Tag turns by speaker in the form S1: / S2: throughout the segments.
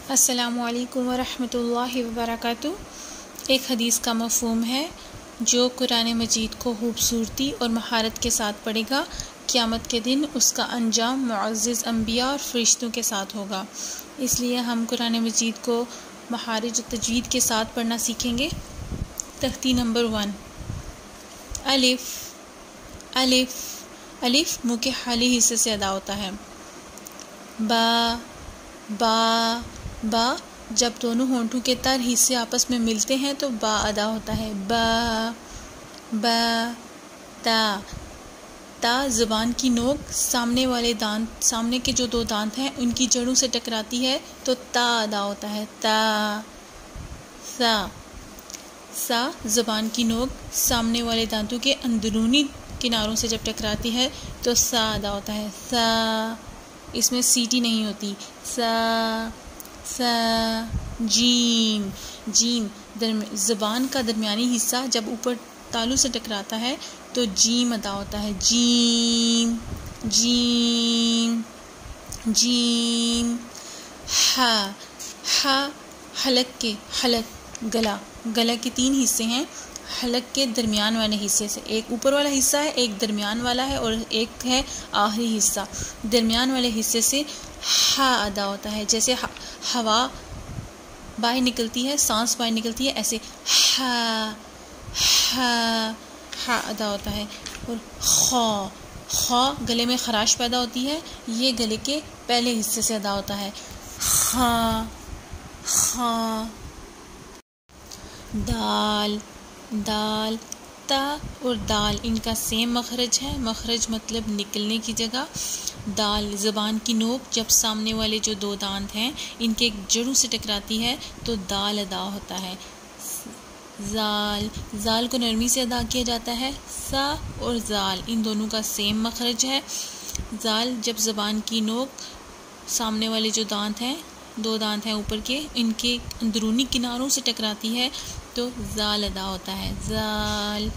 S1: السلام علیکم ورحمۃ اللہ وبرکاتہ۔ ایک حدیث کا مفہوم ہے، جو قرآن مجید کو خوبصورتی اور مہارت کے ساتھ پڑھے گا، قیامت کے دن اس کا انجام معزز انبیاء اور فرشتوں کے ساتھ ہوگا۔ اس لیے ہم قرآن مجید کو مخارج و تجوید کے ساتھ پڑھنا سیکھیں گے۔ تختی نمبر 1، الف الف الف منہ کے خالی حصے سے ادا ہوتا ہے۔ با با با جب دونوں ہونٹوں کے تر حصے آپس میں ملتے ہیں تو با ادا ہوتا ہے۔ با با تا تا زبان کی نوک سامنے کے جو 2 دانت ہیں ان کی جڑوں سے ٹکراتی ہے تو تا ادا ہوتا ہے۔ تا سا سا زبان کی نوک سامنے والے دانتوں کے اندرونی کناروں سے جب ٹکراتی ہے تو سا ادا ہوتا ہے۔ سا اس میں سیٹی نہیں ہوتی۔ سا سا جیم جیم زبان کا درمیانی حصہ جب اوپر تالو سے ٹکراتا ہے تو جیم ادا ہوتا ہے۔ جیم جیم جیم ہا ہا حلق گلا کے 3 حصے ہیں۔ حلق کے درمیان والے حصے سے ایک اوپر والا حصہ ہے، ایک درمیان والا ہے اور ایک ہے آخری حصہ۔ درمیان والے حصے سے ہا ادا ہوتا ہے، جیسے ہوا باہر نکلتی ہے، سانس باہر نکلتی ہے، ایسے ہا ہا ہا ادا ہوتا ہے۔ اور خا گلے میں خراش پیدا ہوتی ہے، یہ گلے کے پہلے حصے سے ادا ہوتا ہے۔ خا خا دال دال تا اور دال ان کا سیم مخرج ہے۔ مخرج مطلب نکلنے کی جگہ۔ دال زبان کی نوک جب سامنے والے جو 2 دانت ہیں ان کے جڑوں سے ٹکراتی ہے تو دال ادا ہوتا ہے۔ زال زال کو نرمی سے ادا کیا جاتا ہے۔ سا اور زال ان دونوں کا سیم مخرج ہے۔ زال جب زبان کی نوک سامنے والے جو دانت ہیں 2 دانت ہیں اوپر کے ان کے اندرونی کناروں سے ٹکراتی ہے تو زال ادا ہوتا ہے۔ زال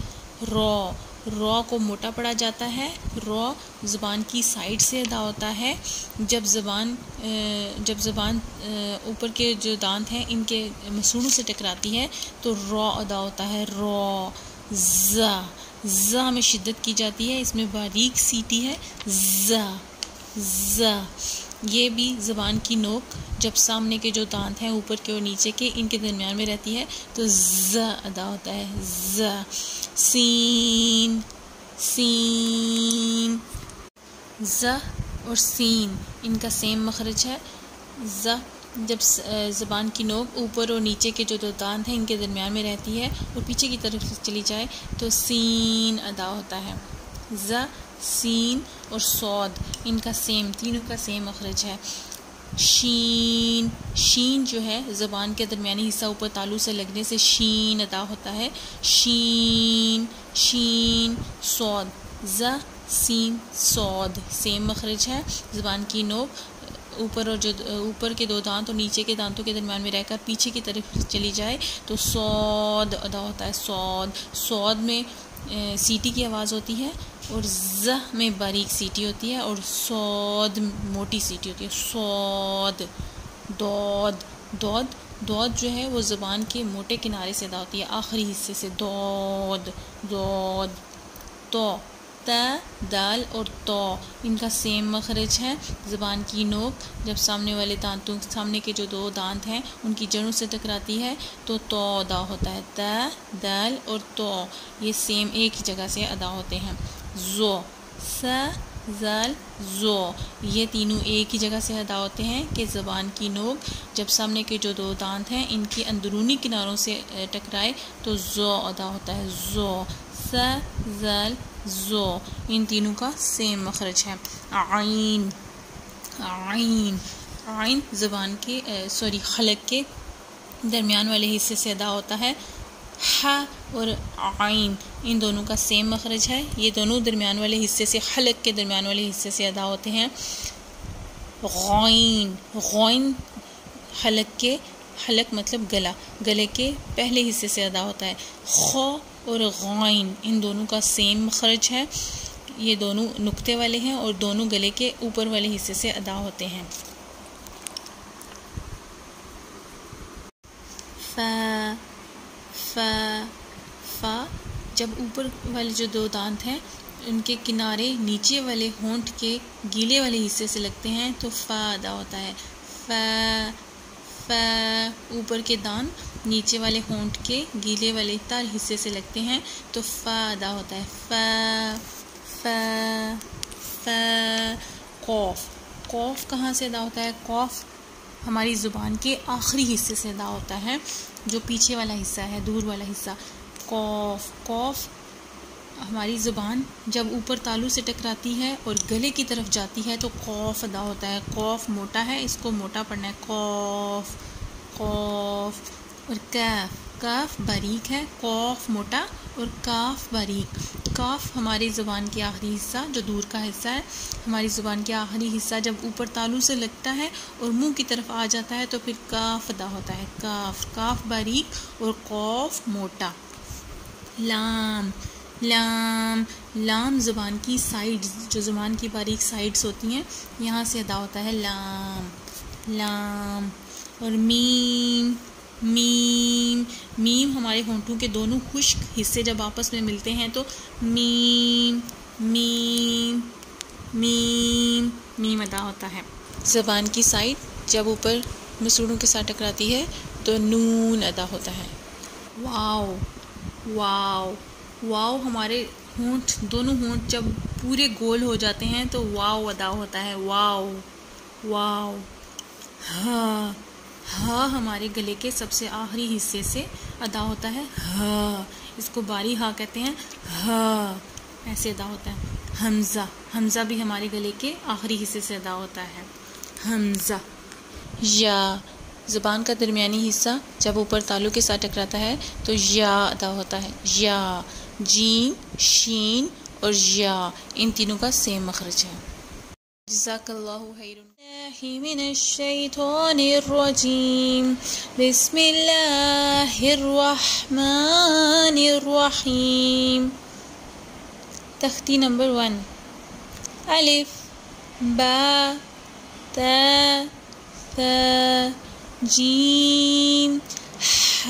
S1: رو کو موٹا پڑا جاتا ہے۔ رو زبان کی سائڈ سے ادا ہوتا ہے۔ جب زبان اوپر کے جو دانت ہیں ان کے مسوڑوں سے ٹکراتی ہے تو رو ادا ہوتا ہے۔ رو زا میں شدت کی جاتی ہے، اس میں باریک سیٹی ہے۔ زا یہ بھی زبان کی نوک جب سامنے کے جو دانت ہیں اوپر کے اور نیچے کے ان کے درمیان میں رہتی ہے تو ز ادا ہوتا ہے۔ ز سین ز اور سین ان کا سیم مخرج ہے۔ ز جب زبان کی نوک اوپر اور نیچے کے جو 2 دانت ہیں ان کے درمیان میں رہتی ہے اور پیچھے کی طرف سے چلی جائے تو سین ادا ہوتا ہے۔ ز سین اور صاد ان کا سیم، تینوں کا سیم مخرج ہے۔ شین جو ہے زبان کے درمیانی حصہ اوپر تالو سے لگنے سے شین ادا ہوتا ہے۔ شین صاد ز سین صاد سیم مخرج ہے۔ زبان کی نوک اوپر کے 2 دانت اور نیچے کے دانتوں کے درمیان میں رہ کر پیچھے کی طرف چلی جائے تو صاد ادا ہوتا ہے۔ صاد میں سیٹی کی آواز ہوتی ہے اور ز میں باریک سیٹی ہوتی ہے اور صاد موٹی سیٹی ہوتی ہے۔ صاد دود جو ہے وہ زبان کے موٹے کنارے سے ادا ہوتی ہے، آخری حصے سے۔ دود تو تا دال اور تو ان کا سیم مخرج ہے۔ زبان کی نوک جب سامنے کے جو 2 دانت ہیں ان کی جڑوں سے ٹکراتی ہے تو ادا ہوتا ہے۔ تا دال اور تو یہ سیم ایک ہی جگہ سے ادا ہوتے ہیں۔ زو سا زال زو یہ تینوں ایک ہی جگہ سے ادا ہوتے ہیں کہ زبان کی نوک جب سامنے کے جو 2 دانت ہیں ان کی اندرونی کناروں سے ٹکرائے تو زو ادا ہوتا ہے۔ زو سا زال زو ان تینوں کا سیم مخرج ہے۔ عین زبان کے حلق کے درمیان والے حصے سے ادا ہوتا ہے۔ ہا اور عین ان دونوں کا سیم مخرج ہے، یہ دونوں درمیان والے حصے سے حلق کے درمیان والے حصے سے ادا ہوتے ہیں۔ غین حلق مطلب گلے کے پہلے حصے سے ادا ہوتا ہے۔ خو اور غین ان دونوں کا سیم مخرج ہے، یہ دونوں نقطے والے ہیں اور دونوں گلے کے اوپر والے حصے سے ادا ہوتے ہیں۔ فا جب اوپر والے جو دو دانت ہیں ان کے کنارے نیچے والے ہونٹ کے گیلے والے حصے سے لگتے ہیں تو فا ادا ہوتا ہے. اوپر کے دانت نیچے والے ہونٹ کے گیلے والے تر حصے سے لگتے ہیں تو فا ادا ہوتا ہے. قوف کہاں سے ادا ہوتا ہے؟ قوف ہماری زبان کے آخری حصے سے ادا ہوتا ہے، جو پیچھے والا حصہ ہے، دور والا حصہ. قوف ہماری زبان جب اوپر تالو سے ٹکراتی ہے اور گلے کی طرف جاتی ہے تو قوف ادا ہوتا ہے. قوف موٹا ہے، اس کو موٹا پڑھنا ہے. قوف. اور کاف باریک ہے. قوف موٹا اور کاف باریک. کاف ہماری زبان کے آخری حصہ جو دور کا حصہ ہے، ہماری زبان کے آخری حصہ جب اوپر تالو سے لگتا ہے اور منہ کی طرف آ جاتا ہے تو پھر کاف ادا ہوتا ہے. کاف باریک اور قوف موٹا. لام زبان کی سائڈز، جو زبان کی باریک سائڈز ہوتی ہیں، یہاں سے ادا ہوتا ہے لام. اور میم ہمارے ہونٹوں کے دونوں خشک حصے جب آپس میں ملتے ہیں تو میم ادا ہوتا ہے. زبان کی سائڈ جب اوپر مسوڑوں کے ساتھ ٹکراتی ہے تو نون ادا ہوتا ہے. واو ہمارے دونوں ہونٹ جب پورے گول ہو جاتے ہیں تو واو ادا ہوتا ہے. واو. ہا ہمارے گلے کے سب سے آخری حصے سے ادا ہوتا ہے. اس کو باری ہا کہتے ہیں. ایسے ادا ہوتا ہے. حمزہ بھی ہمارے گلے کے آخری حصے سے ادا ہوتا ہے. حمزہ. یا زبان کا درمیانی حصہ جب اوپر تالو کے ساتھ ٹکراتا ہے تو یا ادا ہوتا ہے. یا. جیم، شین اور یا ان تینوں کا سیم مخرج ہے. جزاک اللہ خیر. من الشیطان الرجیم. بسم اللہ الرحمن الرحیم. تختی نمبر 1. الف با تا ثا جیم ح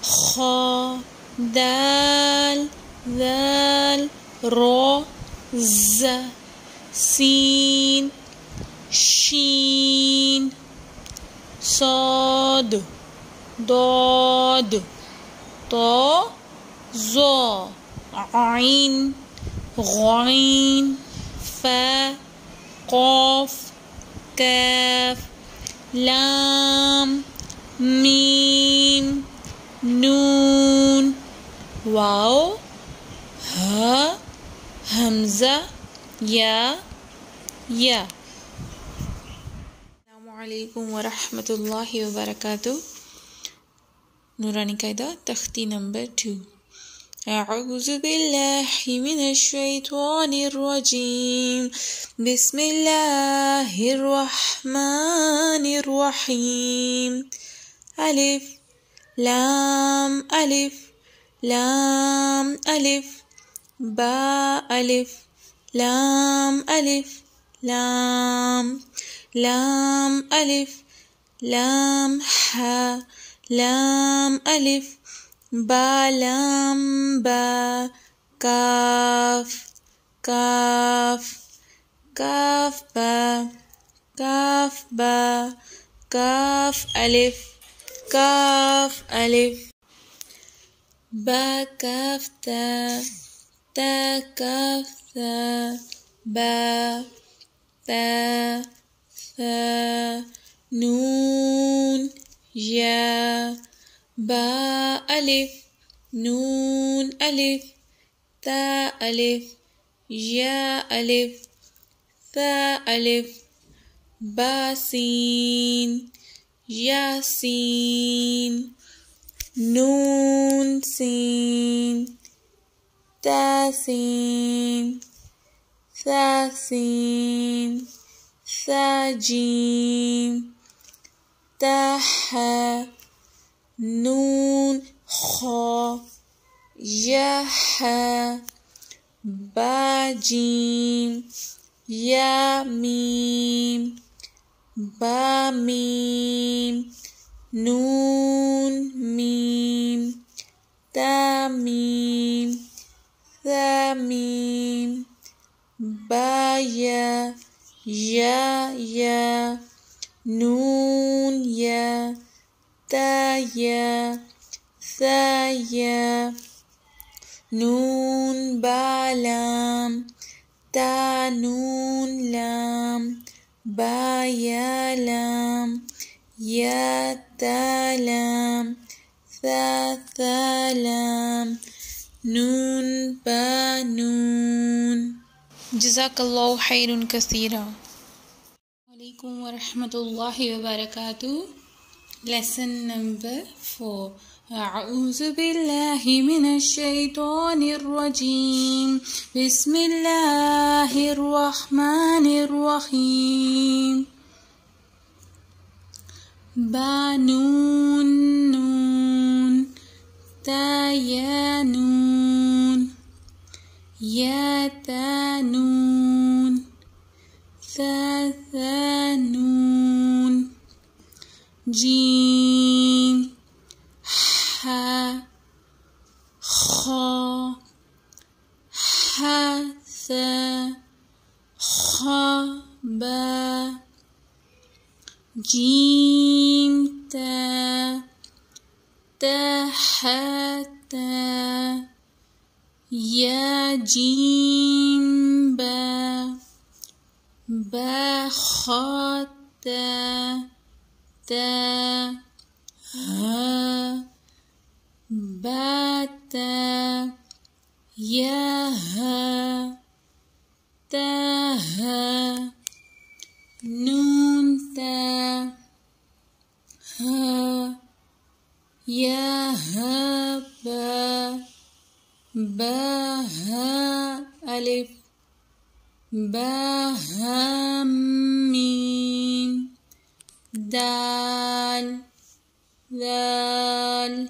S1: خا دال ذال را ز سین شین صاد ضاد طا ظا عین غین فا قاف کاف لام میم نون واو ہا حمزہ یا. السلام علیکم ورحمۃ اللہ وبرکاتہ. نورانی قاعدہ تختی نمبر 2. اعوذ باللہ من الشیطان الرجیم. بسم اللہ الرحمن الرحیم. الف لام الف لام الف با الف لام الف لام لام الف لام ح لام الف با لام با کاف کاف کاف با کاف با کاف الف کاف الف با کاف تا تا کاف تا با تا ثا نون یا با الف نون الف تا الف یا الف ثا الف با سین یا سین نون سین تا سین ثا سین ثا جیم تا حا نون خا یا حا با جیم یا میم با میم نون میم تا میم ثا میم با یا نون یا تا یا ثا یا نون با لام تا نون لام با یا لام یا تا لام ثا لام نون با نون. جزاک اللہ خیر کثیرا. علیکم ورحمۃ اللہ وبرکاتہ. Lesson number 4. اعوذ باللہ من الشیطان الرجیم. بسم اللہ الرحمن الرحیم. با نون نون تا یا نون یا تا نون ثا نون جیم حا خا حا ثا خا با جیم تا تا حا تا یا جیم با با خا تا تا ها با تا یا ها تا ها نون تا ها یا ها با ها الف با ها میم دال دال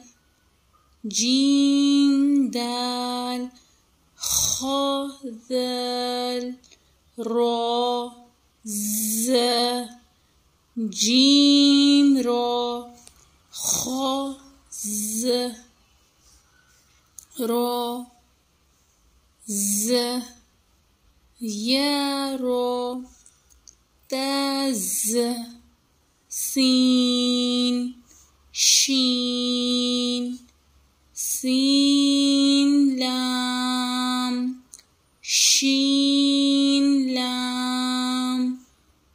S1: جیم دال خا ذال را ز جیم را خا ز را ز یا را تا ز سین شین سین لام شین لام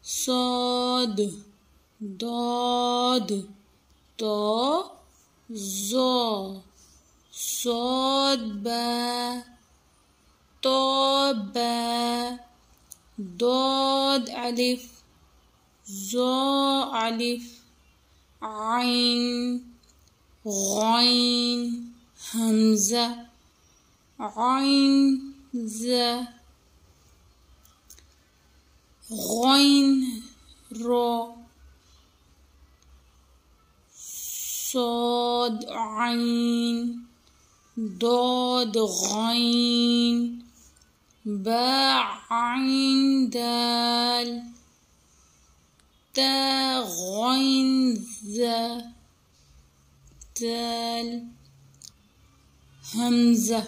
S1: صاد داد تا زا صاد با تا با داد الف زا الف عین غین حمزہ عین ز غین را صاد عین داد غین با عین دال تا غین ز دال حمزہ.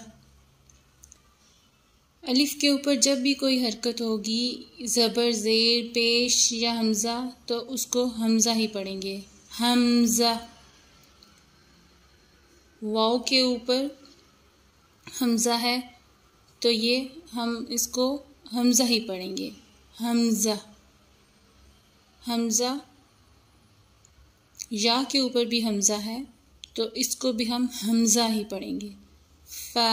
S1: الف کے اوپر جب بھی کوئی حرکت ہوگی زبر زیر پیش یا حمزہ تو اس کو حمزہ ہی پڑھیں گے. حمزہ. واو کے اوپر حمزہ ہے تو یہ ہم اس کو حمزہ ہی پڑھیں گے. حمزہ. حمزہ. یا کے اوپر بھی حمزہ ہے تو اس کو بھی ہم حمزہ ہی پڑھیں گے. فا.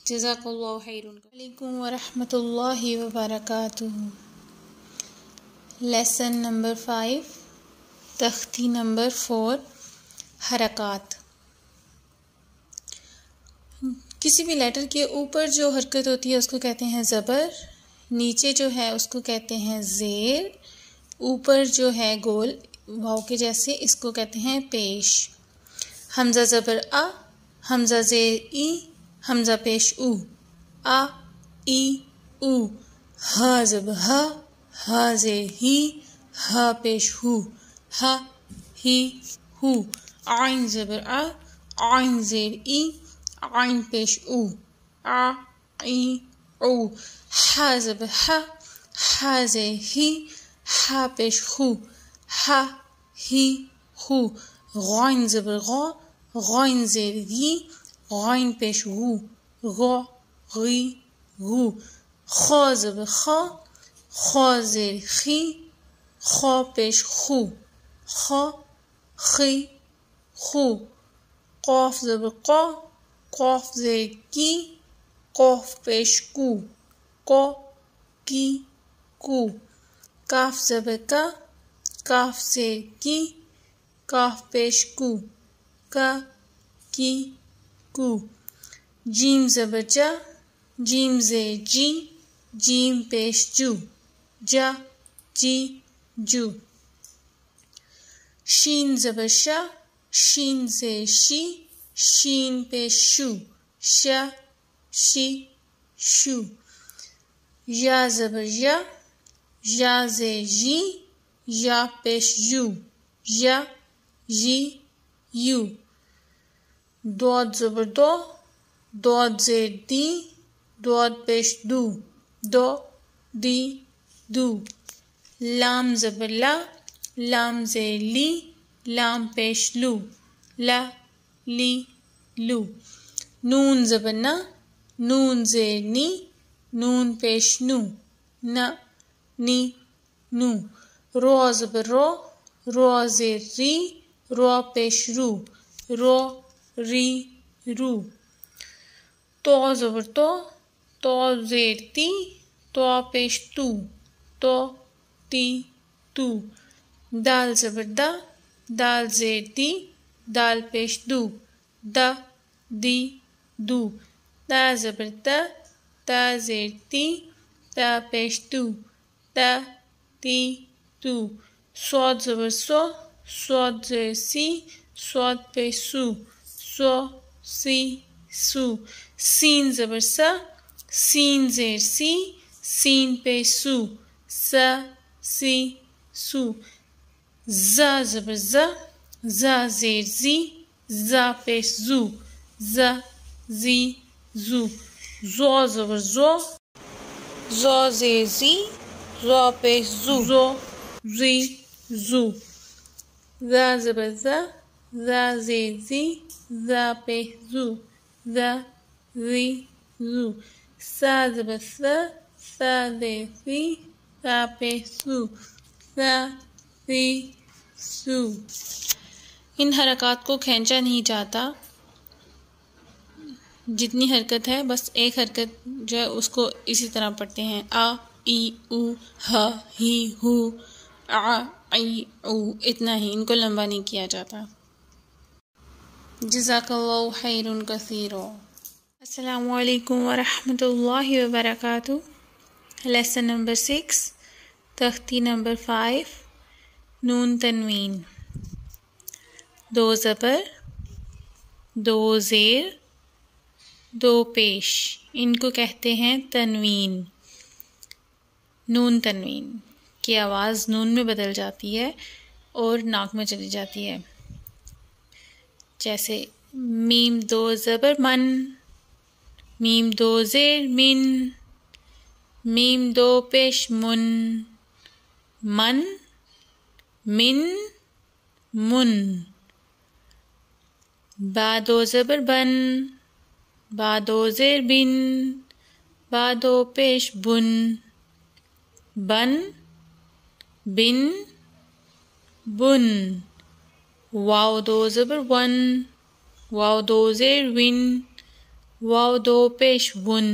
S1: جزاک اللہ خیر. علیکم ورحمۃ اللہ وبرکاتہ. لیسن نمبر 5 تختی نمبر 4 حرکات. کسی بھی لیٹر کے اوپر جو حرکت ہوتی ہے اس کو کہتے ہیں زبر، نیچے جو ہے اس کو کہتے ہیں زیر، اوپر جو ہے گول واو کے جیسے اس کو کہتے ہیں پیش. حمزہ زبر آ، حمزہ زیر ای، حمزہ پیش او، آ ای او، ہا زبر ہا، ہا زیر ہی، ہا پیش ہو، ہا ہی ہو، عین زبر آ، عین زیر ای، عین پیش او، آ ای او، ہا زبر ہا، ہا زیر ہی، ہا پیش ہو، ہا ہی ہو، غین زبر غا، غین زیر غی، غین پیش غو، غا غی غو، خا زبر خا، خا زیر خی، خا پیش خو، خا خی خو، قاف زبر قا، قاف زیر کی، قاف پیش کو، قا کی کو، کاف زبر کا، کاف زیر کی، کاف پیش کو، کا کی کو، جیم زبر جا، جیم زیر جی، جیم پیش جو، جا جی جو، شین زبر شا، شین زیر شی، شین پیش شو، شا شی شو، یا زبر یا، یا زیر جی، یا پیش یو، یا جی یو، داد زبر دو، داد زیر دی، داد پیش دو، دو دی دو، لام زبر لا، لام زیر لی، لام پیش لو، لا لی لو، نون زبر نا، نون زیر نی، نون پیش نو، نا نی نو، رو زبر رو، رو زیر ری، رو پیش رو، رو ری رو، تو زبر تو، تو زیر تی، تو پیش تو، تو تی تو، دال زبر دا، دال زیر دی، دال پیش دو، دا دی دو، تا زبر تا، تا زیر تی، تا پیش تو، تا تی تو، صاد زبر سو، صاد زیر سی، صاد پیش سو، سو سی سو، سین زبر سا، سین زیر سی، سین پیش سو، سا سی سو، زا زبر زا، زا زیر زی، زا پیش زو، زا زی زو، زو زبر زو، زو زیر زی، زو پیش زو، زو زی زو، زا زبر زا، زا زیر زی، زا پیش زو، زا زی زو، سا زبر سا، سا زیر سی، سا پیش سو، سا سی سو، ان حرکات کو کھینچا نہیں جاتا، جتنی حرکت ہے بس ایک حرکت جو ہے اس کو اسی طرح پڑھتے ہیں، آ ای او، ہ ہی ہو، آ ای او، اتنا ہی، ان کو لمبا نہیں کیا جاتا۔ جزاک اللہ خیر کثیر۔ السلام علیکم ورحمۃ اللہ وبرکاتہ۔ لیسن نمبر 6، تختی نمبر 5، نون تنوین، دو زبر، دو زیر، دو پیش، ان کو کہتے ہیں تنوین۔ نون تنوین کی آواز نون میں بدل جاتی ہے اور ناک میں چلی جاتی ہے، جیسے میم دو زبر من، میم دو زیر من، میم دو پیش من، من من من، با دو زبر بن، با دو زیر بن، با دو پیش بن، بن بن بن، واو دو زبر ون، واو دو زیر ون، واو دو پیش ون،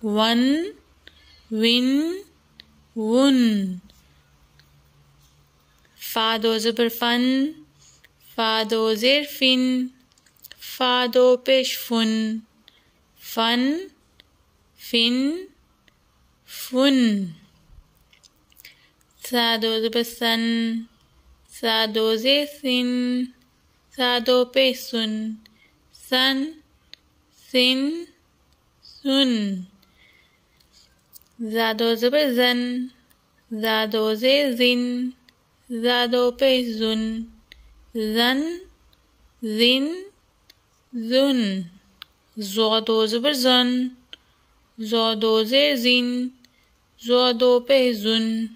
S1: ون ون ون، فا دو زبر فن، فا دو زیر فن، فا دو پیش فن، فن فن فن، سا دو زبر سن، سا دو زیر سن، زادو پیش سن سن سن سن زادو زبر زن زادو زیر زن زادو پیش زن زن زن زن زادو زبر زن زادو زیر زن زادو پیش زن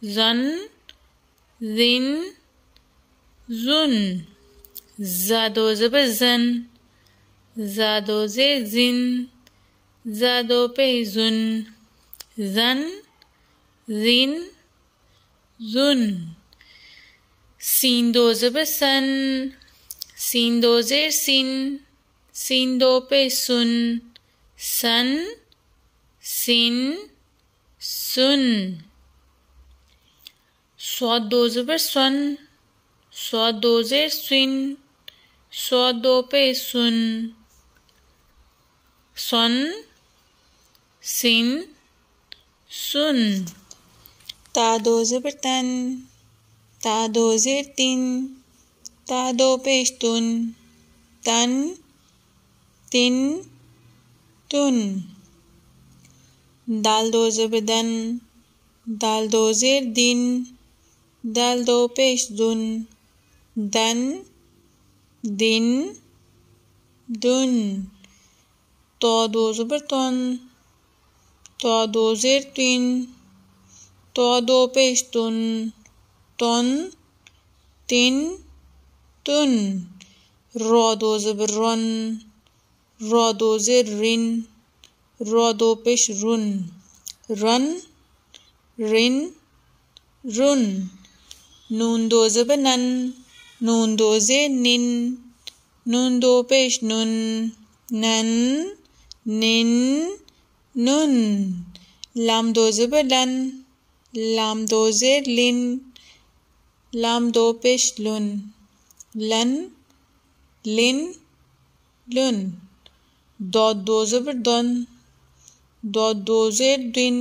S1: زن زن زن زادو زبر زن زادو زیر زن زادو پیش زن زن زن زن سین دو زبر سن سین دو زیر سن سین دو پیش سن سن سن سن صاد دو زبر سن صاد دو زیر سن صاد دو پیش سن سن سن سن تا دو زبر تن تا دو زیر تن تا دو پیش تن تن تن تن دال دو زبر دن دال دو زیر دن دال دو پیش دن دن دن دن تو دو زبر تن تو دو زیر تن تو دو پیش تن تن تن تن را دو زبر رن را دو زیر رن را دو پیش رن رن رن رن نون دو زبر نن نون دو زیر نن نون دو پیش نن نن نن نن لام دو زبر لن لام دو زیر لن لام دو پیش لن لن لن لن داد دو زبر دن داد دو زیر دن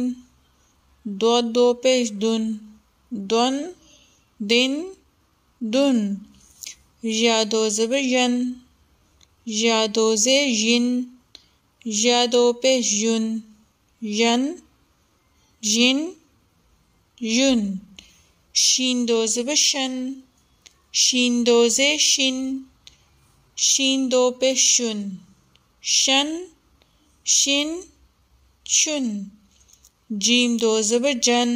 S1: داد دو پیش دن دن دن دن یا دو زبر ین یا دو زیر ین یا دو پیش ین ین ین ین شین دو زبر شن شین دو زیر شن شین دو پیش شن شن شن شن جیم دو زبر جن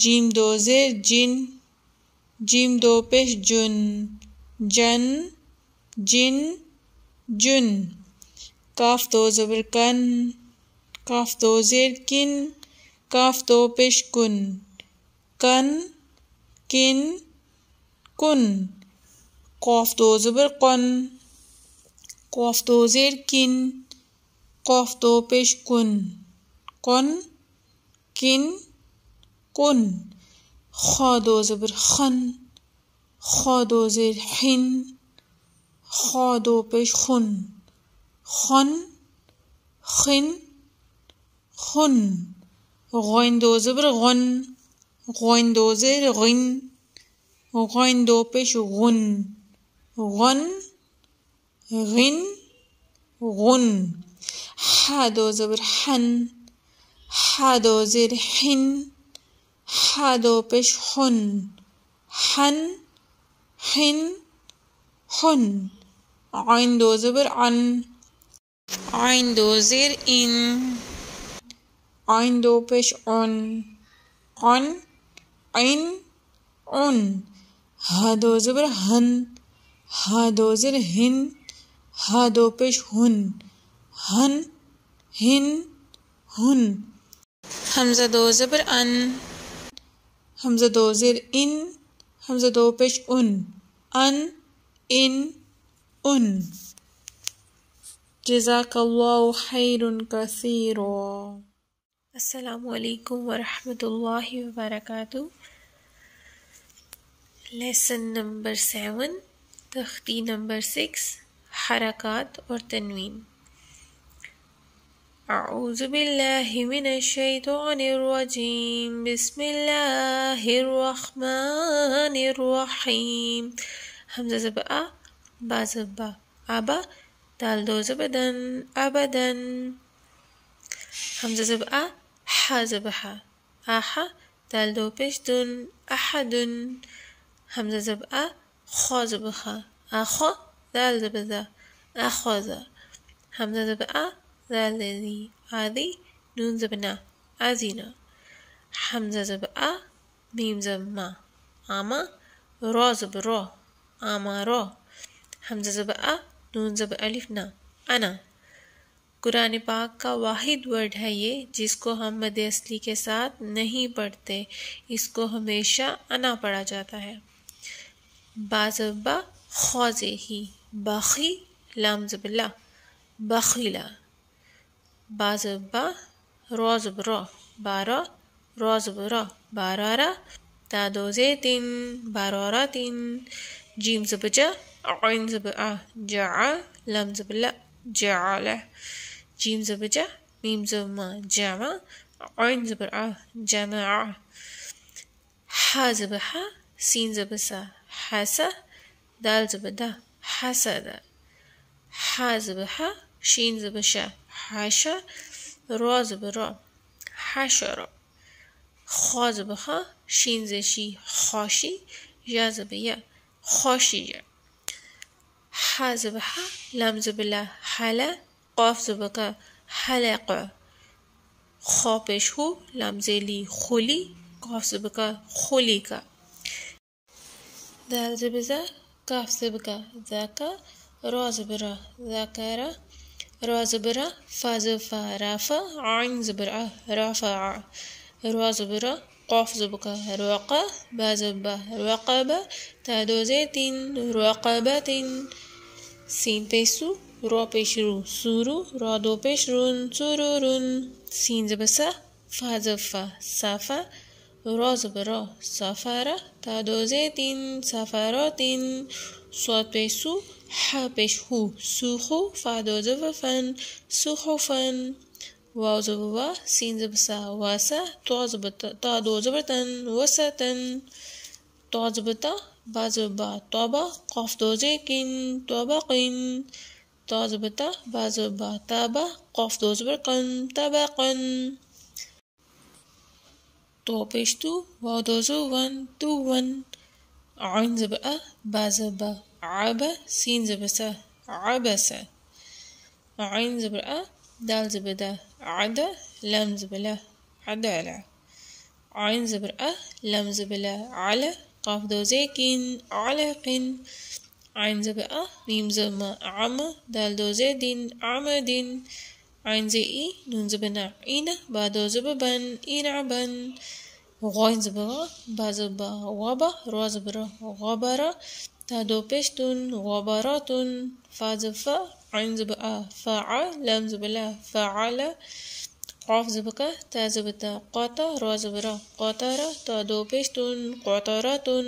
S1: جیم دو زیر جن جیم دو پیش جن جن جن جن کاف دو زبر کن کاف دو زیر کن کاف دو پیش کن کن کن کن قاف دو زبر قن قاف دو زیر کن قاف دو پیش کن کن کن کن خا دو زبر خن خا دو زیر حن خا دو پیش خن خن خن خن غین دو زبر غن غین دو زیر غن غین دو پیش غن غن غن غن حا دو زبر حن حا دو زیر حن حا دو پیش حن حن حن حن عین دو زبر عن عین دو زیر ان عین دو پیش عن عن عین عن ہا دو زبر ہن ہا دو زیر ہن ہا دو پیش ہن ہن ہن ہن حمزہ دو زبر ان حمزہ دو زیر ان حمزہ دو پیش ان ان ان جزاک اللہ خیر کثیر. السلام علیکم ورحمۃ اللہ وبرکاتہ. لیسن نمبر 7 تختی نمبر 6 حرکات اور تنوین. اعوذ باللہ من الشیطان الرجیم بسم اللہ الرحمن الرحیم
S2: حمزہ زبر آ با زبر با آبا دال دو زبر دن ابدن حمزہ زبر آ حا زبر حا آحا دال دو پیش دن احدن حمزہ زبر آ خا زبر خا آخا دال زبر دا اخذا حمزہ زبر آ دال دی عادی نون زبر نا آزینا حمزہ زبر آ میم زبر ما آما را زبر را آمارا حمزہ زبر آ نون زبر الف نا انا قرآن پاک کا واحد ورڈ ہے یہ جس کو ہم مد اصلی کے ساتھ نہیں پڑھتے، اس کو ہمیشہ انا پڑھا جاتا ہے۔ با زبر با خا زہی باخی لام زبر لا بخیلا با زبر با را زبر را بارا را زبر را بارارا تا دو زیتن باراراتن جیم زبر جا عین زبر آ جعا لام زبر لا جعلا جیم زبر جا میم زبر ما جمع عین زبر آ جمع حا زبر حا سین زبر سا حسا دال زبر دا حسدا حا زبر حا شین زبر شا حاشا را زبر را حشرا خا زبر خا شین زبر شی خاشی یا زبر یا خاشی یا حا زبر حا لام زبر لا حلا قاف زبر کا حلقا خا پیش ہو لام زیلی خلی قاف زبر کا خلی کا دال زبر زا کاف زبر کا ذاکا را زبر را ذاکرا را زبر را فا زبر فا رافا عین زبر آ رافع را زبر را قاف زبر کا رقا با زبر با رقبا تا دو زیتن رقبتن سین پیش سو را پیش رو سورو را دو پیش رون سرورن سین زبر سا فا زبر فا صافا را زبر را صافارا تا دو زیتن صافاراتن صاد پیش سو حا پیش ہو سوخو فا دو زبر فن سخوفن واو زبر وا سین زبر سا واسا تا دو زبر تن وسطن تا زبر تا با زبر با توبا قاف دو زیکن توبقن تا زبر تا با زبر با تابا قاف دو زبر قن تبقن تو پیش تو واو دو زبر ون تو ون عین زبر آ با زبر با عبا سین زبر سا عبسا عین زبر آ دال زبر دا عدا لام زبر لا عدالا عین زبر آ لام زبر لا علا قاف دو زیکن علقن عین زبر آ میم زبر ما عما دال دو زیدن عمدن عین زی ای نون زبر نا اینا با دو زبر بن اینعبن غین زبر غا با زبر با غبا را زبر را غبرا تا دو پیشتن غبراتن فا زبر فا عین زبر آ فاعا لام زبر لا فاعلا قاف زبر کا تا زبر تا قاتا را زبر را قاطارا تا دو پیشتن قاطاراتن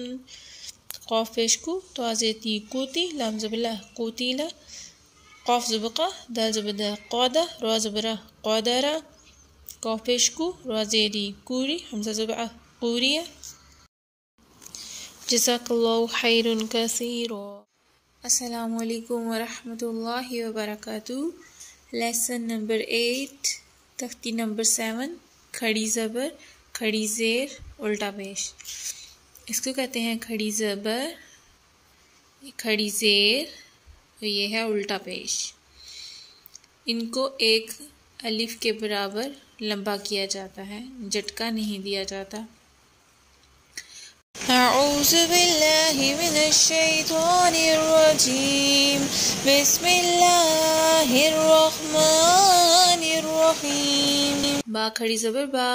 S2: قاف پیش کو تا زیتی کوتی لام زبر لا قوتیلا قاف زبر کا دال زبر دا قادا را زبر را قادارا قاف پیش کو را زیری کوری حمزہ زبر آ قوریا جزاک اللہ خیر کثیر۔ السلام علیکم ورحمۃ اللہ وبرکاتہ۔ لیسن نمبر 8 تختی نمبر 7 کھڑی زبر کھڑی زیر الٹا پیش۔ اس کو کہتے ہیں کھڑی زبر کھڑی زیر اور یہ ہے الٹا پیش۔ ان کو ایک الف کے برابر لمبا کیا جاتا ہے، جھٹکا نہیں دیا جاتا۔ اعوذ باللہ من الشیطان الرجیم بسم اللہ الرحمن الرحیم۔ با کھڑی زبر با،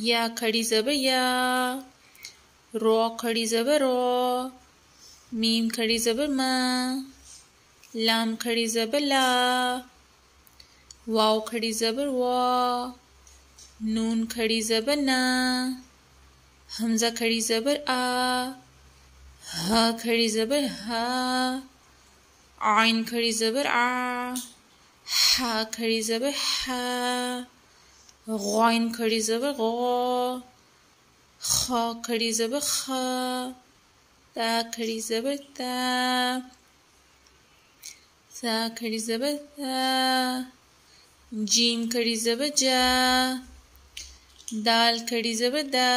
S2: یا کھڑی زبر یا، رو کھڑی زبر رو، میم کھڑی زبر ما، لام کھڑی زبر لا، واو کھڑی زبر وا، نون کھڑی زبر نا، حمزہ کھڑی زبر آ، ہا کھڑی زبر ہا، عین کھڑی زبر آ، ہا کھڑی زبر ہا، غین کھڑی زبر غا، خا کھڑی زبر خا، تا کھڑی زبر تا، سا کھڑی زبر تا، جیم کھڑی زبر جا، دال کھڑی زبر دا،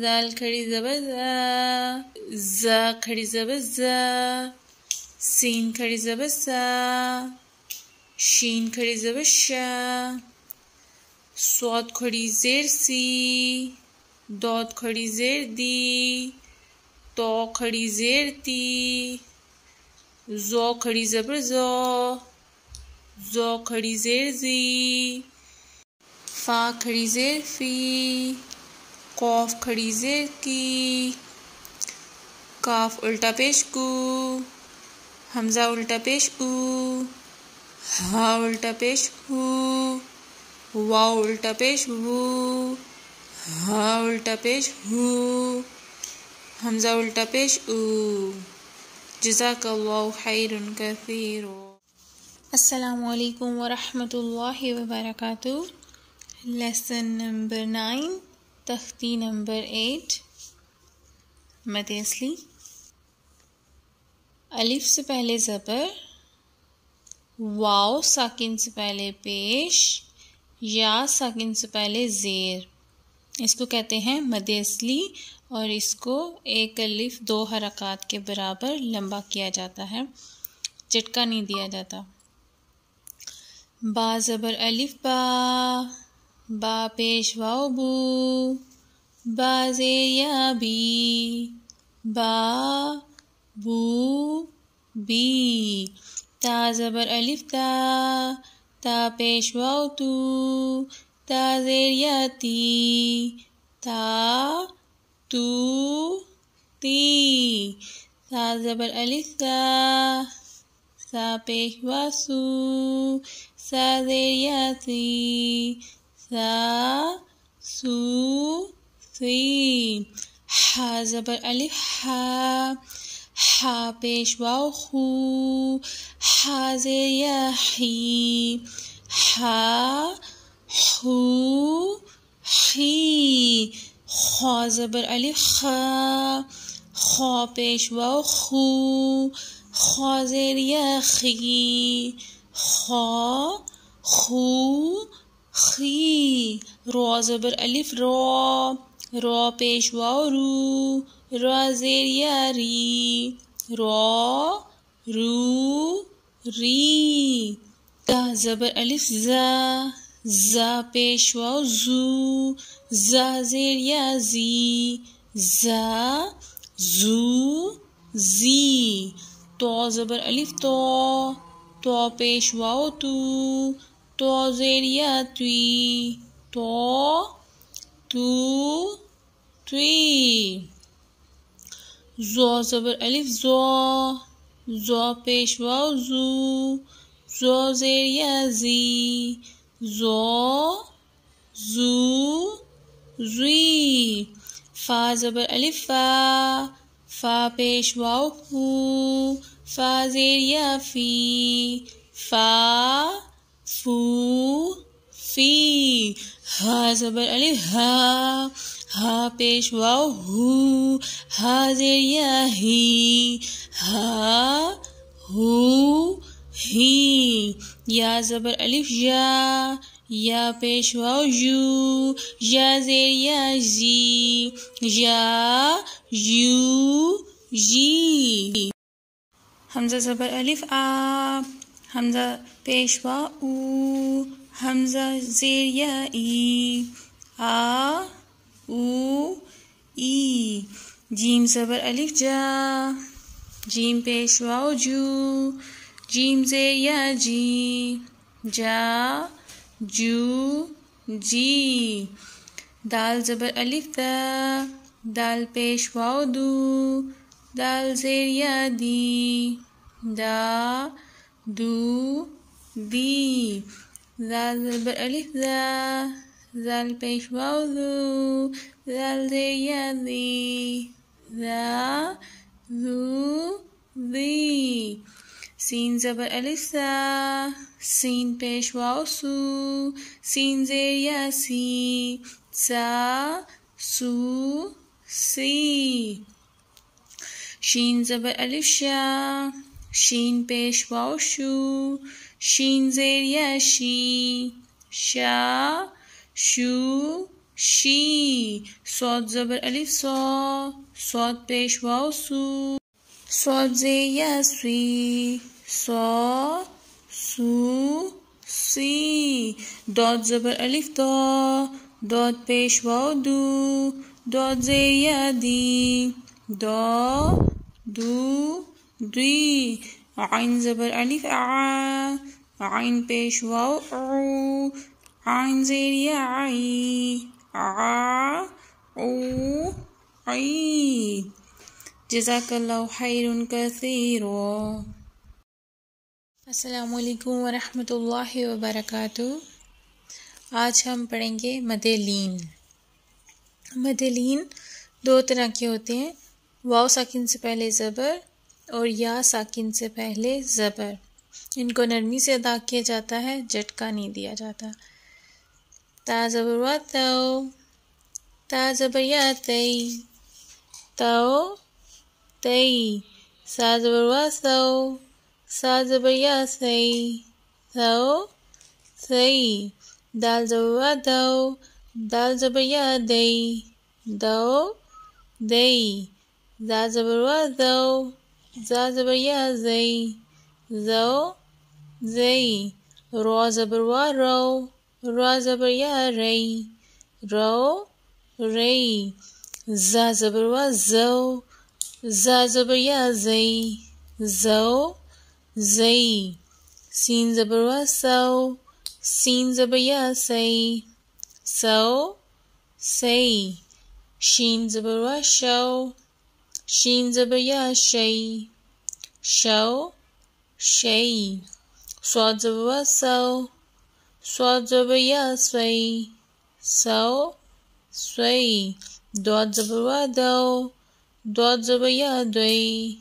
S2: زال کھڑی زبر زا، زا کھڑی زبر زا، سین کھڑی زبر سا، شین کھڑی زبر شا، صاد کھڑی زیر سی، دود کھڑی زیر دی، تو کھڑی زیر تی، زو کھڑی زبر زو، زو کھڑی زیر زی، فا کھڑی زیر فی، قوف کھڑی زیر کی، کاف الٹا پیش کو، حمزہ الٹا پیش او، ہا الٹا پیش ہو، واو الٹا پیش وو، ہا الٹا پیش ہو، حمزہ الٹا پیش او۔ جزاک اللہ خیر کثیر۔
S1: السلام علیکم ورحمۃ اللہ وبرکاتہ۔ لیسن نمبر 9، تختی نمبر 8، مد اصلی۔ الف سے پہلے زبر، واو ساکن سے پہلے پیش، یا ساکن سے پہلے زیر، اس کو کہتے ہیں مد اصلی، اور اس کو ایک الف 2 حرکات کے برابر لمبا کیا جاتا ہے، جھٹکا نہیں دیا جاتا۔ با زبر الف با، با پیش واو بو، با زیر یا بی، با بو بی۔ تا زبر الف تا، تا پیش واو تو، تا زیر یا تی، تا تو تی۔ تا زبر الف تا، سا پیش وا سو، سا زیر یا سی، سا سو سی۔ حا زبر الف حا، حا پیش واو خو، حا زیر یا حی، حا حو خی۔ خا زبر الف خا، خا پیش واو خو، خا زیر یا خی، خا خو خی۔ را زبر الف را، را پیش واو رو، را زیر یا ری، را رو ری۔ زا زبر الف زا، زا پیش واو زو، زا زیر یا زی، زا زو زی۔ تو زبر الف تو، تو پیش واو تو، تو زیر یا توی، تو تو توی۔ زو زبر الف زو، زو پیش واو زو، زو زیر یا زی، زو زو زوی۔ فا زبر الف فا، فا پیش واو فو، فا زیر یا فی، فا فو فی۔ ہا زبر الف ہا، ہا پیش واو ہو، ہا زیر یا ہی، ہا ہو ہی۔ یا زبر الف یا، یا پیش واو یو، یا زیر یا زی، یا یو جی۔ حمزہ زبر الف آ، حمزہ پیش واو او، حمزہ زیر یا ای، آ او ای۔ جیم زبر الف جا، جیم پیش واو جو، جیم زیر یا جی، جا جو جی۔ دال زبر الف دا، دال پیش واو دو، دال زیر یا دی، دا دو دی۔ زال زبر الف دا، زال پیش واو دو، زال زیر یا دی، دا دو دی۔ سین زبر الف سا، سین پیش واو سو، سین زیر یا سی، سا سو سی۔ شین زبر الف شا، شین پیش واو شو، شین زیر یا شی، شا شو شی. صاد زبر الف صا، صاد پیش واو سو، صاد زیر یا سوی، صا سو سی. داد زبر الف دا، داد پیش واو دو، داد زیر یا دی، دا دو دی. عین زبر الف ع، عین پیش واو عو، عین زیر یا عی، ع عو عی. جزاک اللہ خیر کثیر. السلام علیکم ورحمۃ اللہ وبرکاتہ. آج ہم پڑھیں گے مد لین. مد لین دو طرح کے ہوتے ہیں، واو ساکن سے پہلے زبر اور یا ساکن سے پہلے زبر. ان کو نرمی سے ادا کیا جاتا ہے، جھٹکا نہیں دیا جاتا. تا زبر وا تو، تا زبر یا تی، تو تی. سا زبر وا سو، سا زبر یا سی، سو سی. دال زبر وا دو، دال زبر یا دی، دو دی. زا زبر وا زو، زا زبر یا زی، زو زی. رو زبر وا رو، رو زبر یا ری، رو ری. زا زبر وا زو، زا زبر یا زی، زو زی. سین زبر وا سو، سین زبر یا سی، سو سی. شین زبر وا شو، شین زبر یا شی، شو شی. صاد زبر وا سو، صاد زبر یا سوی، سو سوی. داد زبر وا دو، داد زبر یا دوی،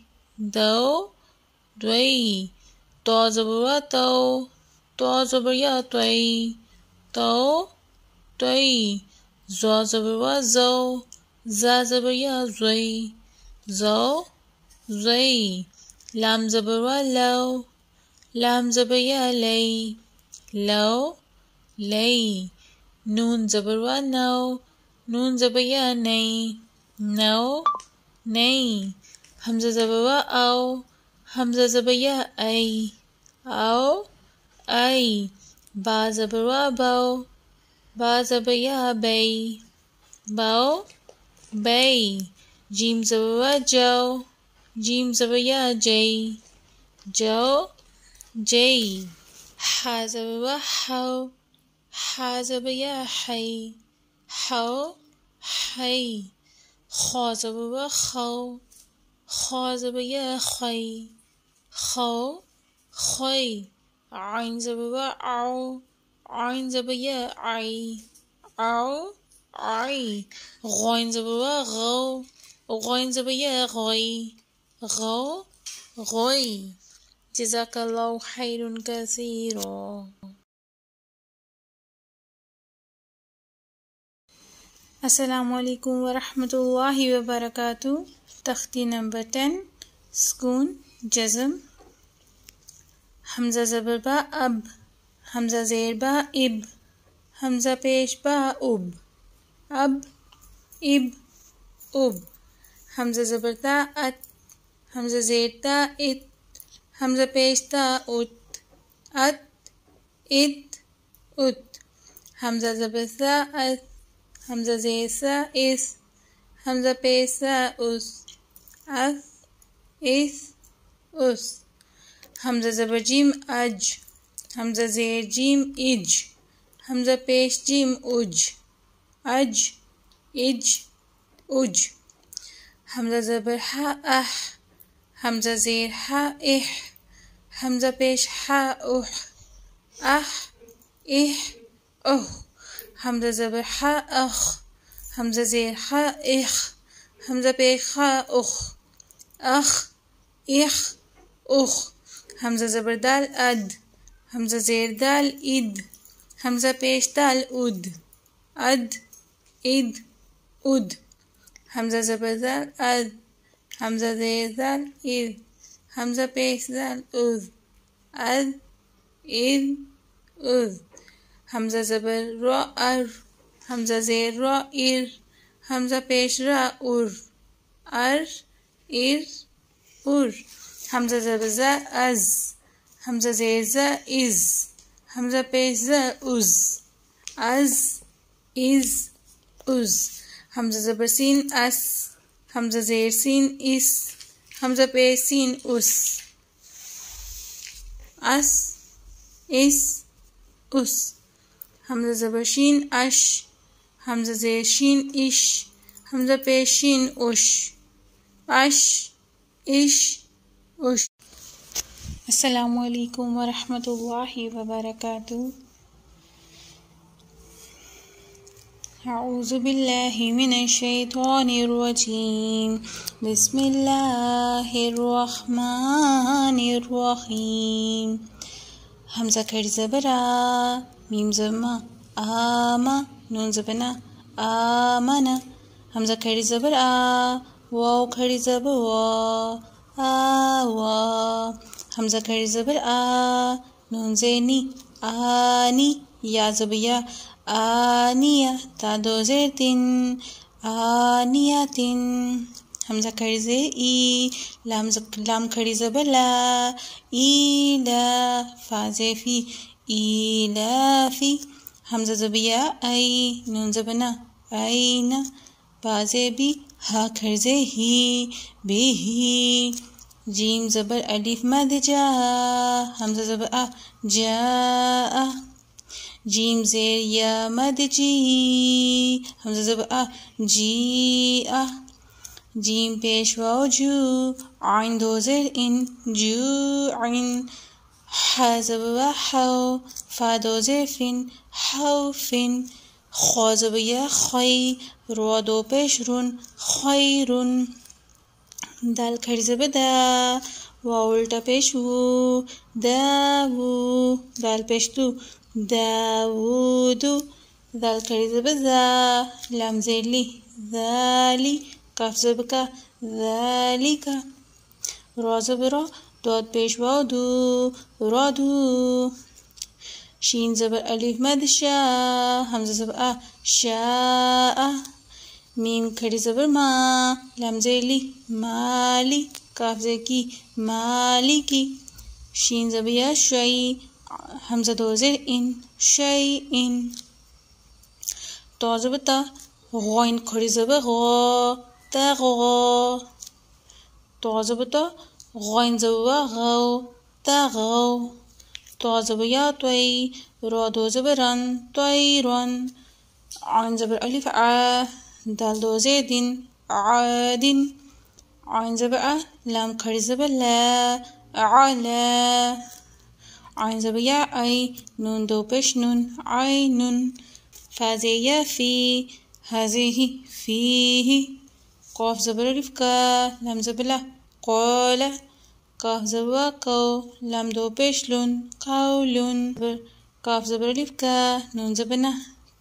S1: دو دوی. تو زبر وا تو، تو زبر یا توی، تو توی. زو زبر وا زو، زا زبر یا زوی، زو زوی. لام زبر وا لو، لام زبر یا لی، لو لی. نون زبر وا نو، نون زبر یا نی، نو نی. حمزہ زبر وا او، حمزہ زبر یا ای، او ای. با زبر وا بو، با زبر یا بی، بو بی. جیم زبر وا جو، جیم زبر یا جی، جو جی. حا زبر وا حو، حا زبر یا حی، حو حی. خا زبر وا خو، خا زبر یا خوی، خو خوی. عین زبر وا عو، عین زبر یا عی، عو عی. غین زبر وا غو، غین زبر یا غوی، غو غوی. جزاک اللہ خیر کثیر. السلام علیکم ورحمۃ اللہ وبرکاتہ. تختی نمبر 10 سکون جزم. حمزہ زبر با اب، حمزہ زیر با اب، حمزہ پیش با اب، اب اب اب. حمزہ زبر تا ات، حمزہ زیر تا ات، حمزہ پیش تا ات، ات ات ات. حمزہ زبر سا اس، حمزہ زیر سا اس، حمزہ پیش سا اس، اس اس اس. حمزہ زبر جیم اج، حمزہ زیر جیم اج، حمزہ پیش جیم اج، اج اج اج. حمزہ زبر ہا اح، حمزہ زیر ہا اح، حمزہ پیش ہا اح، اح اح اح. حمزہ زبر ہا اخ، حمزہ زیر ہا اخ، حمزہ پیش ہا اخ، اخ اخ اخ. حمزہ زبر دال اد، حمزہ زیر دال اد، حمزہ پیش دال اد، اد اد اد. حمزہ زبر دال اد، حمزہ زیر زال اذ، حمزہ پیش زال اذ، اذ اذ اذ، حمزہ زبر را ار، حمزہ زیر را ار، حمزہ پیش را ار، ار ار ار، حمزہ زبر زا از، حمزہ زیر زا از، حمزہ پیش زا از، از از از، حمزہ زبر سین اس، حمزہ زیر سین اس، حمزہ پیش سین اس، اس اس اس، حمزہ زبر شین اش، حمزہ زیر شین اش، حمزہ پیش شین اش، اش اش اش۔ السلام علیکم ورحمۃ اللہ وبرکاتہ۔ اعوذ باللہ من الشیطان الرجیم، بسم اللہ الرحمن الرحیم۔ حمزہ کھڑی زبر آ، میم زما آما، نون زبنا آمنا، حمزہ کھڑی زبر آ، واو کھڑی زبر وا، آوا، حمزہ کھڑی زبر آ، نون زینی آنی، یا زبر یا آنیہ، تا دو زیر تن، آنیاتن، حمزہ کھڑی زیر ای، لام کھڑی زبر لا، ایلا، فا زیر فی، ایلافی، حمزہ زبر یا ای، نون زبنا اینا، با زیر بی، ہا کھڑی زیر ہی، بیہی، جیم زبر الف مد جا، حمزہ زبر آ، جا، جیم زیر یا مد جی، حمزہ زبر آ، جی آ، جیم پیش واو جو، عین دو زیر ان، جو عین، حا زبر حو، فا دو زیر فن، حو فن، خا زبر یا خی، رو دو پیش رن، خیرن، دال کھڑی زبر دا، واو الٹا پیش وو، داو، دال پیش دو، داودو، دال کھڑی زبر زا، لام زیر لی، ذالی، کاف زبر کا، ذالکا، را زبر را، داد پیش واو دو، رادو، شین زبر الف مد شا، حمزہ زبر آ، شاء، میم کھڑی زبر ما، لام زیر لی، مالی، کاف زیر کی، مالی کی، شین زبر یا شوی، حمزہ دو زیر ان، شی ان، تا زبر تا، غین کھڑی زبر غا، تغا، تا زبر تا، غین زبر غو، تغو، تا زبر یا توی، را دو زبر رن، طیرن، عین زبر الف آ، دال دو زیر دن، عادن، عین زبر آ، لام کھڑی زبر لا، علا، عین زبر یا ای، نون دو پیش نون، عینن، فا زیر یا فی، ہا زیر ہی، فیہی، قاف زبر الف کا، لام زبر لا، قولا، کاف زبر کو، لام دو پیش لن، قولن، کاف زبر الف کا، نون زبر نا،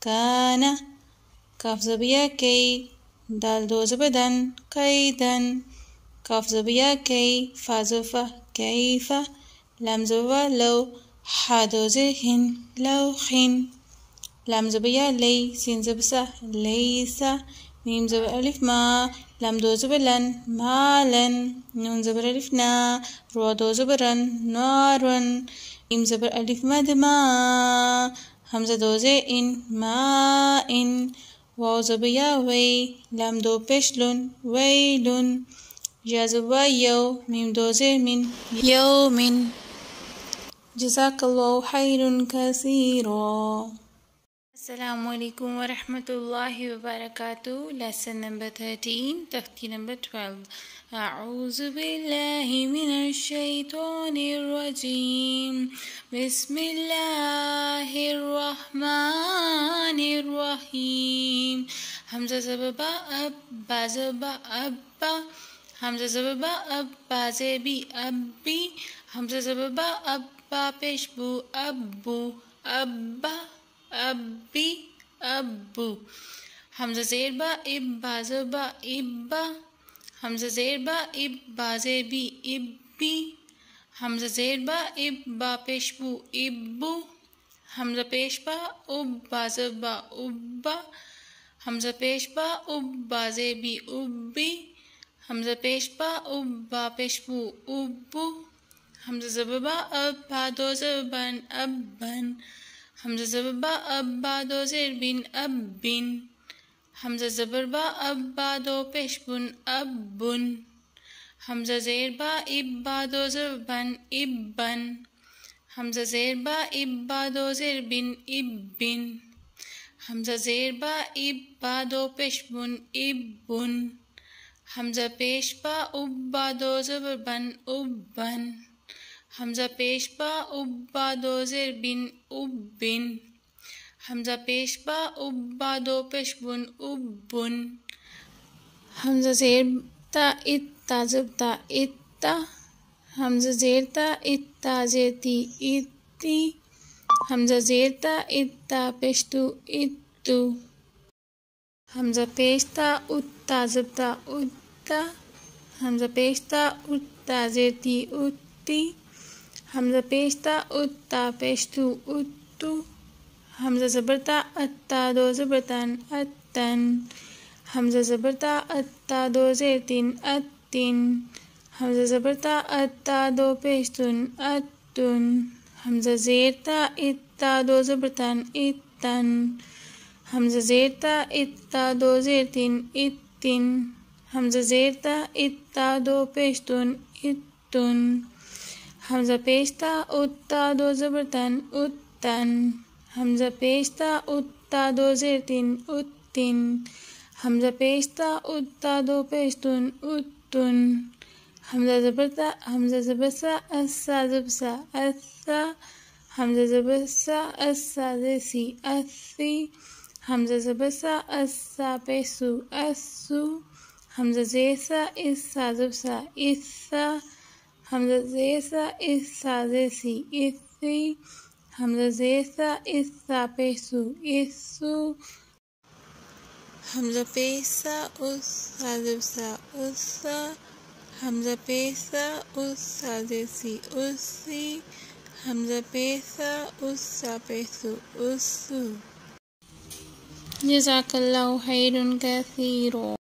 S1: کانا، کاف زبر یا کی، دال دو زبر دن، قیدن، کاف زبر یا کی، فا زبر فا، کیفا، لام زبر لو، حا دو زیر ہن، لوحن، لام زبر یا لی، سین زبر سا، لیسا، میم زبر الف ما، لام دو زبر لن، مالن، نون زبر الف نا، را دو زبر رن، نارن، میم زبر الف مد ما، حمزہ دو زیر ان، ما ان، واو زبر یا وی، لام دو پیش لن، ویلن، یا زبر یو، میم دو زیر من، یومن۔ جزاک اللہ خیرا کثیرا۔ السلام علیکم ورحمۃ اللہ وبرکاتہ۔ لیسن نمبر 13، تختی نمبر 12۔ اعوذ باللہ من الشیطان الرجیم، بسم اللہ الرحمن الرحیم۔ حمزہ زبر با اب، با زبر ابا، حمزہ زبر با اب، با زیر بی، ابی، حمزہ زبر با اب، با پیش بو، ابو، ابا، ابی، ابو، حمزہ زیر با اب، با زبر ابا، حمزہ زیر با اب با زیر بی اب بی حمزہ زیر با اب با پیش بو ابو حمزہ پیش با اب با زیر با ابا حمزہ پیش با اب با زیر بی ابی حمزہ پیش با اب با پیش بو ابو حمزہ زبر با اب با دو زیر بن اب بن حمزہ زبر با اب با دو زیر بن اب بن حمزہ زبر با اب با دو پیش بن اب بن حمزہ زیر با اب با دو زیر بن اب بن حمزہ زیر با اب با دو زیر بن اب بن حمزہ زیر با اب با دو پیش بن اب بن حمزہ پیش با اب با دو زبر بن اب بن حمزہ پیش با اب با دو زیر بن اب بن حمزہ پیش با اب با دو پیش بن اب بن حمزہ زیر تا ات تا زب تا اتا حمزہ زیر تا ات تا زیر تی اتی حمزہ زیر تا ات تا پیش تو اتو حمزہ پیش تا ات تا زب تا اتا حمزہ پیش تا ات تا زیر تی اتی حمزہ پیش تا ات تا پیش تو اتو حمزہ زبر تا ات تا دو زبر تن اتن حمزہ زبر تا ات تا دو زیر تین اتن حمزہ زبر تا ات تا دو پیش تن اتن حمزہ زیر تا ات تا دو زبر تن اتن حمزہ زیر تا ات تا دو زیر تین اتن حمزہ زیر تا ات تا دو پیش تن اتن حمزہ پیش تا ات تا دو زبر تن اتن حمزہ پیش تا ات تا دو زیر تین اتن حمزہ پیش تا ات تا دو پیش تن اتن حمزہ زبر تا حمزہ زبر سا اسا زب سا اسا حمزہ زبر سا اسا زیسی اسی حمزہ زبر سا اسا پیسو اسو حمزہ زیر سا اسا زب سا اسا حمزہ زیر سا اسا زیسی اسی حمزہ زیر سا اسا پیسو اسو حمزہ پیسا اسا زب سا اسا حمزہ پیسا اسا زیسی اسی حمزہ پیسا اسا پیسو اسو جزاک اللہ خیر کثیر.